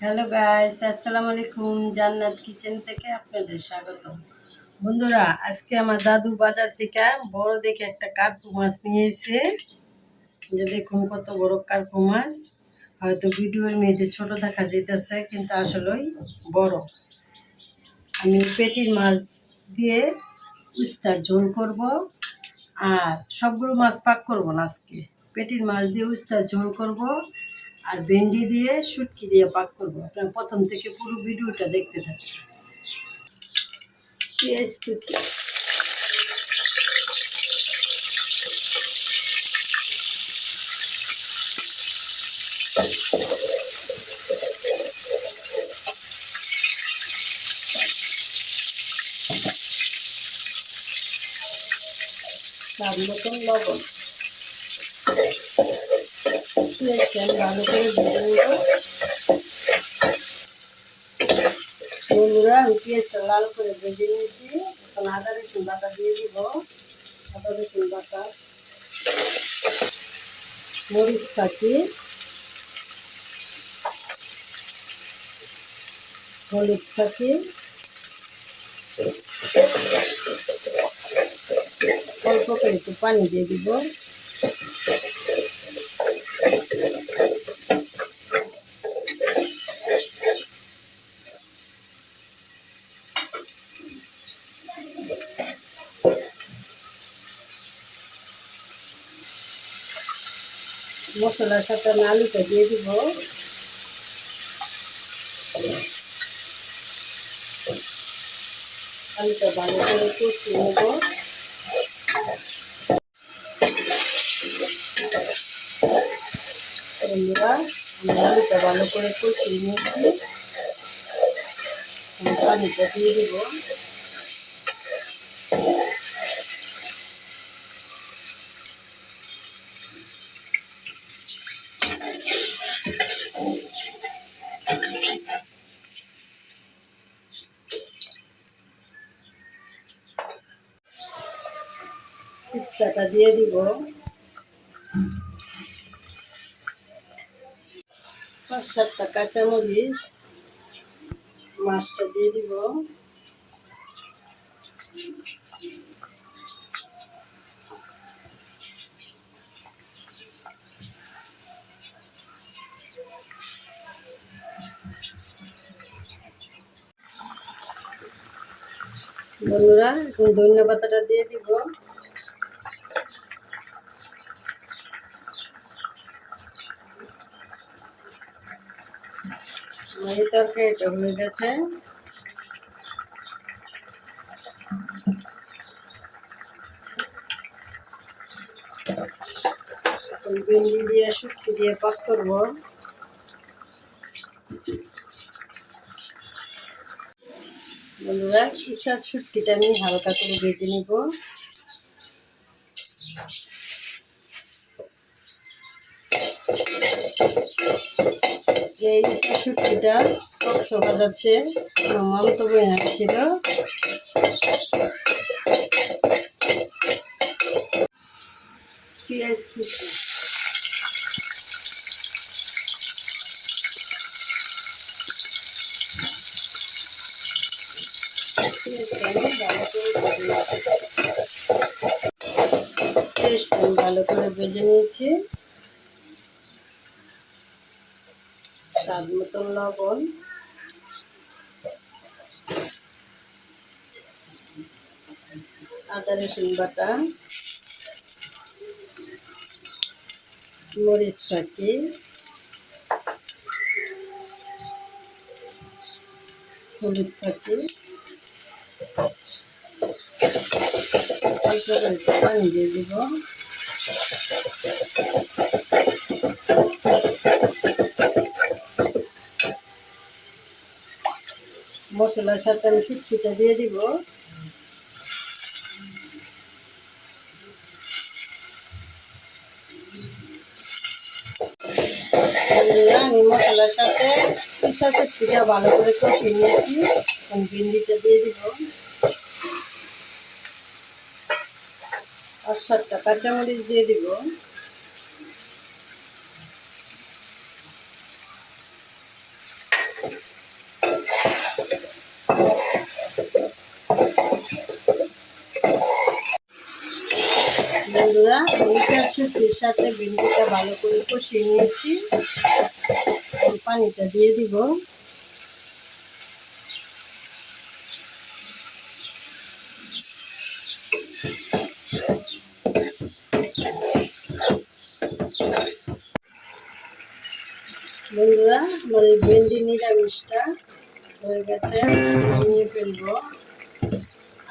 Hello guys, আসসালামু আলাইকুম। জান্নাত কিচেন থেকে আপনাদের স্বাগত। বন্ধুরা, আজকে আমার দাদু বাজার থেকে বড় দেখে একটা কার্পু মাছ নিয়ে এসে, যে দেখুন কত বড় কার্পু মাছ। হয়তো ভিডিওর মেয়েদের ছোট দেখা যেতেছে, কিন্তু আসলেই বড়। আমি পেটির মাছ দিয়ে উস্তার ঝোল করব, আর সবগুলো মাছ পাক করব না আজকে। পেটির মাছ দিয়ে উস্তার ঝোল করব, আর ভেন্ডি দিয়ে শুটকি দিয়ে পাক করব। আপনারা প্রথম থেকে পুরো ভিডিওটা দেখতে থাকুন। পেঁয়াজ কুচি, স্বাদ মতন লবণ, পেঁয়াজটা ভালো করে ভেজে নেব। বন্ধুরা, আমি পেঁয়াজটা লাল করে ভেজে নিয়েছি। এখন আদা রসুন বাটা দিয়ে দিব। আদা রসুন বাটা, মরিচ কাটি, হলুদ কাটি, অল্প করে একটু পানি দিয়ে দিব। মশলার সাথে আমি আলুটা দিয়ে দিব। আলুটা ভালো করে কষিয়ে নেব। বন্ধুরা, আমি আলুটা ভালো করে কষিয়ে নিয়েছি। পানিটা দিয়ে দিব। পিস্তাটা দিয়ে দিব। 5-7টা কাঁচামরিচ, মাছটা দিয়ে দিব। বন্ধুরা, এখন ধনিয়া পাতাটা দিয়ে দিব। এই তরকারিটা হয়ে গেছে। ভেন্ডি দিয়ে শুটকি দিয়ে পাক করব। বন্ধুরা, ইসার শুটকিটা আমি হালকা করে ভেজে নিব। এই ইসার শুটকিটা কক্সবাজারতে মামাতো বোন ছিল। পেঁয়াজ কুচি, পেস্ট আমি ভালো করে ভেজে নিয়েছি। স্বাদ মতন লবণ, আদা রসুন বাটা, মরিচ কাটি, হলুদ কাটি, অল্প করে একটু পানি দিয়ে দিব। মশলার সাথে আমি শুটকিটা দিয়ে দিব। আমি মশলার সাথে শুটকিটা ভালো করে কষিয়ে নিয়েছি। এখন ভেন্ডিটা দিয়ে দিব। আর 7টা কাঁচামরিচ দিয়ে দিব। বন্ধুরা ভেন্ডিটার শুটির সাথে ভেন্ডিটা ভালো করে কষিয়ে নিয়েছি। পানিটা দিয়ে দিব। বন্ধুরা আমার এই ভেন্ডি নিরামিষটা হয়ে গেছে, নামিয়ে ফেলবো।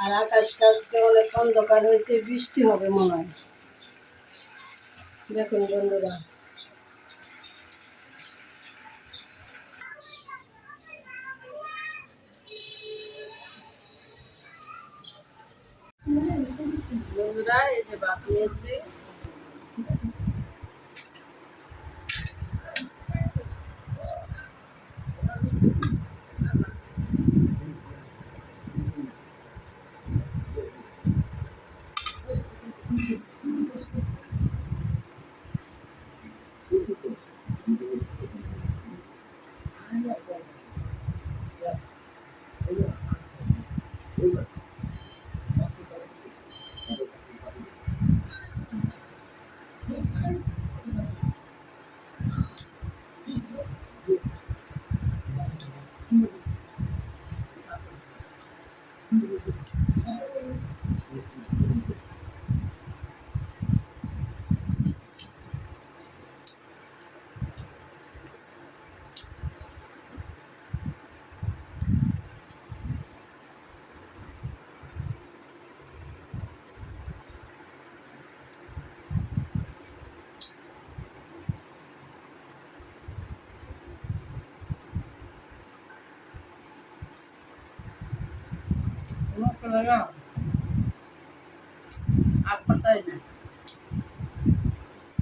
আর আকাশটা আজকে অনেক অন্ধকার হয়েছে, বৃষ্টি হবে মনে হয়। দেখুন বন্ধুরা, বন্ধুরা এই যে ভাত নিয়েছি।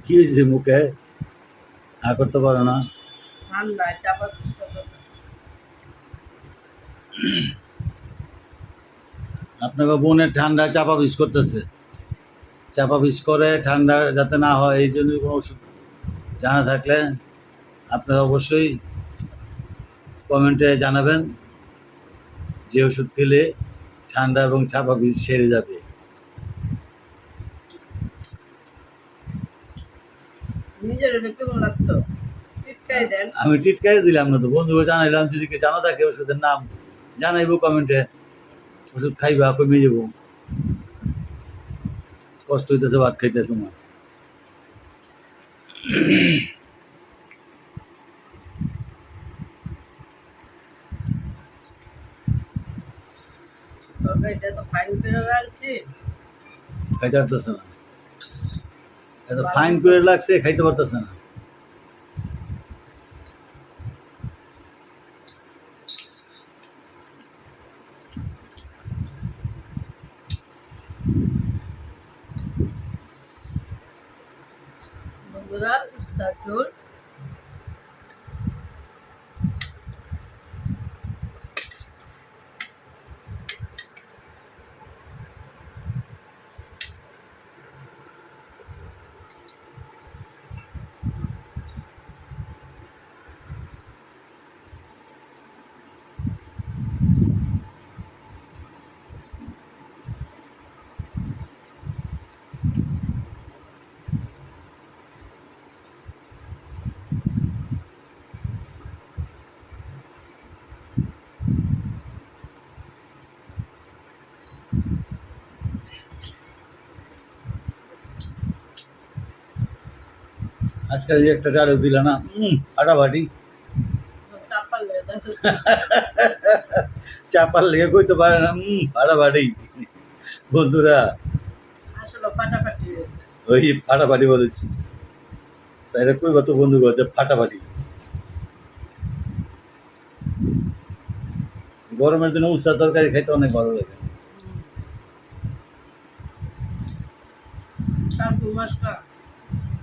কি হয়েছে মুখে? করতে পারো না? ঠান্ডায় চাপা আপনাকে বোনের ঠান্ডা চাপা বিষ করতেছে, চাপা বিষ করে ঠান্ডা যাতে না হয় এই জন্য কোনো ওষুধ জানা থাকলে আপনারা অবশ্যই কমেন্টে জানাবেন যে ওষুধ খেলে ঠান্ডা এবং চাপা বিষ সেরে যাবে। কেমন লাগতো? আমি টিটকারি দিলাম না তো, বন্ধুকে জানাইলাম যদি কে জানা থাকে ওষুধের নাম জানাইবো কমেন্টে, ওষুধ খাইবা কমে যাবো। কষ্ট হইতেছে ভাত খাইতে তোমার। এটা তো ফাইন করে রাখছি, খাইতে পারতেছে না, এত ফাইন করে লাগছে খাইতে পারতেছে না। বন্ধুরা উস্তার ঝোল। আজকে যে একটা ডায়লগ দিলা না, ফাটাফাটি। চাপার লেগে কইতে পারে না, ফাটাফাটি। বন্ধুরা আসলে ফাটাফাটি হয়েছে, ওই ফাটাফাটি বলেছি, তাইলে কইবা তো বন্ধু বলতে ফাটাফাটি। গরমের দিনে উস্তা তরকারি খাইতে অনেক ভালো লাগে। কার্পু মাছটা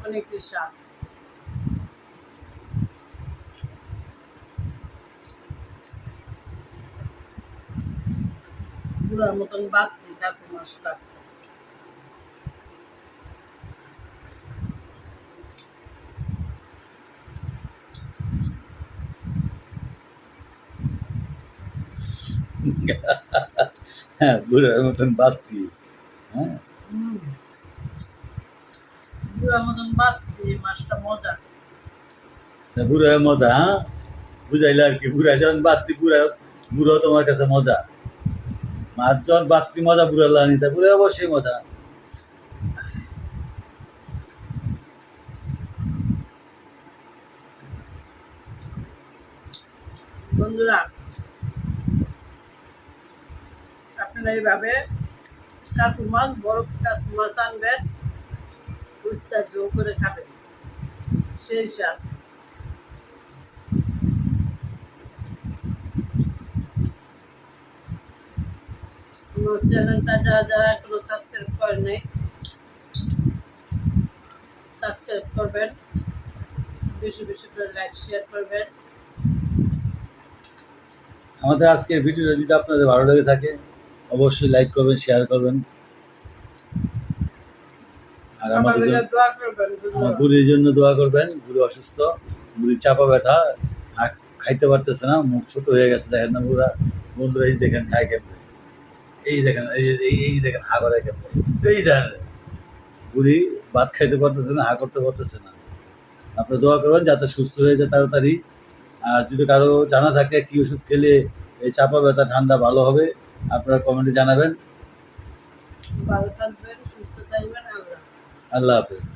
অনেক স্বাদ। পুরার মতন বাদ দিই কার্পু মাছটা। হ্যাঁ, বুড়ার মতন বাত্তি। হ্যাঁ, বুড়ার মতন বাদ দিয়ে মাছটা মজা। তা বুড়ার মজা, হ্যাঁ? বুঝাইলে আর কি, বুড়া যখন বাত্তি, বুড়ো তোমার কাছে মজা। মাছ যখন বাত্তি মজা, বুড়া লাগানি, তা বুড়া অবশ্যই মজা। বন্ধুরা, আপনারা এইভাবে কার্পু মাছ, বড় কার্পু মাছ আনবেন, উস্তা জো করে খাবেন, সেই স্বাদ। আমার চ্যানেলটা যারা যারা এখনো সাবস্ক্রাইব করেন নাই, সাবস্ক্রাইব করবেন, বেশি বেশি করে লাইক শেয়ার করবেন। আমাদের আজকের ভিডিওটা যদি আপনাদের ভালো লেগে থাকে, অবশ্যই লাইক করবেন, শেয়ার করবেন। আর আমার আমাদের জন্য দোয়া করবেন। আমার বুড়ির জন্য দোয়া করবেন। বুড়ি অসুস্থ, বুড়ির চাপা ব্যথা, আর খাইতে পারতেছে না, মুখ ছোট হয়ে গেছে, দেখেন না বুড়া। বন্ধুরা এই দেখেন খায় কেমনে, এই দেখেন, এই দেখেন হা করে কেমনে, এই দেখেন বুড়ি ভাত খাইতে পারতেছে না, হা করতে পারতেছে না। আপনি দোয়া করবেন যাতে সুস্থ হয়ে যায় তাড়াতাড়ি। আর যদি কারো জানা থাকে কি ওষুধ খেলে এই চাপা ব্যথা ঠান্ডা ভালো হবে, আপনারা কমেন্টে জানাবেন। ভালো থাকবেন, সুস্থ থাকবেন। আল্লাহ। আল্লাহ হাফেজ।